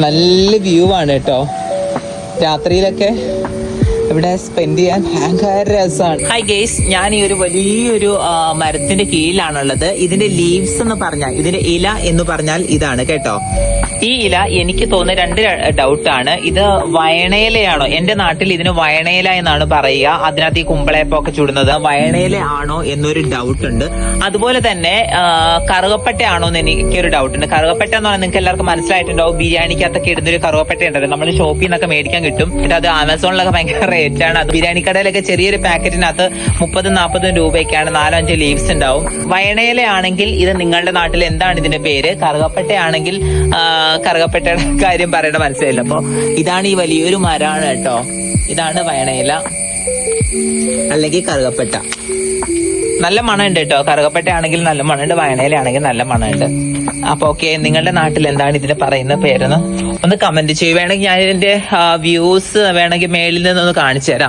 നല്ല വ്യൂ ആണ് കേട്ടോ. രാത്രിയിലൊക്കെ ഇവിടെ സ്പെൻഡ് ചെയ്യാൻ ഭയങ്കര രസമാണ്. ഹായ് ഗേസ്, ഞാൻ ഈ ഒരു വലിയൊരു മരത്തിന്റെ കീഴിലാണുള്ളത്. ഇതിന്റെ ലീവ്സ് എന്ന് പറഞ്ഞാൽ, ഇതിന്റെ ഇല എന്ന് പറഞ്ഞാൽ ഇതാണ് കേട്ടോ. ഈ ഇല എനിക്ക് തോന്നുന്ന രണ്ട് ഡൗട്ടാണ്. ഇത് വയണയിലയാണോ? എന്റെ നാട്ടിൽ ഇതിന് വയണയില എന്നാണ് പറയുക. അതിനകത്ത് ഈ കുമ്പളയപ്പൊക്കെ ചുടുന്നത് വയണയില ആണോ എന്നൊരു ഡൗട്ട് ഉണ്ട്. അതുപോലെ തന്നെ കറുകപ്പട്ട ആണോ എന്ന് എനിക്കൊരു ഡൗട്ട് ഉണ്ട്. കറുകപ്പട്ട എന്ന് പറഞ്ഞാൽ നിങ്ങൾക്ക് എല്ലാവർക്കും മനസ്സിലായിട്ടുണ്ടാവും. ബിരിയാണിക്കകത്തൊക്കെ ഇടുന്നൊരു കറുകപ്പട്ട ഉണ്ടല്ലോ, നമ്മൾ ഷോപ്പിൽ നിന്നൊക്കെ മേടിക്കാൻ കിട്ടും. എന്നിട്ട് അത് ആമസോണിലൊക്കെ ഭയങ്കര റേറ്റ് ആണ്. അത് ബിരിയാണി കടയിലൊക്കെ ചെറിയൊരു പാക്കറ്റിനകത്ത് 30-40 രൂപയ്ക്കാണ്. 4-5 ലീവ്സ് ഉണ്ടാവും. വയണയില ആണെങ്കിൽ ഇത് നിങ്ങളുടെ നാട്ടിൽ എന്താണ് ഇതിന്റെ പേര്? കറുകപ്പട്ട ആണെങ്കിൽ കറുകപ്പട്ടയുടെ കാര്യം പറയേണ്ട മനസ്സിലായില്ല. അപ്പൊ ഇതാണ് ഈ വലിയൊരു മരമാണ് കേട്ടോ. ഇതാണ് വയണയില അല്ലെങ്കിൽ കറുകപ്പട്ട. നല്ല മണമുണ്ട് കേട്ടോ. കറുകപ്പട്ട ആണെങ്കിൽ നല്ല മണമുണ്ട്, വയണയില ആണെങ്കിൽ നല്ല മണമുണ്ട്. അപ്പൊ ഓക്കെ, നിങ്ങളുടെ നാട്ടിൽ എന്താണ് ഇതിന് പറയുന്ന പേരെന്ന് ഒന്ന് കമന്റ് ചെയ്യും. വേണമെങ്കിൽ ഞാൻ ഇതിന്റെ വ്യൂസ് വേണമെങ്കിൽ മേളിൽ നിന്നൊന്ന് കാണിച്ചു തരാം.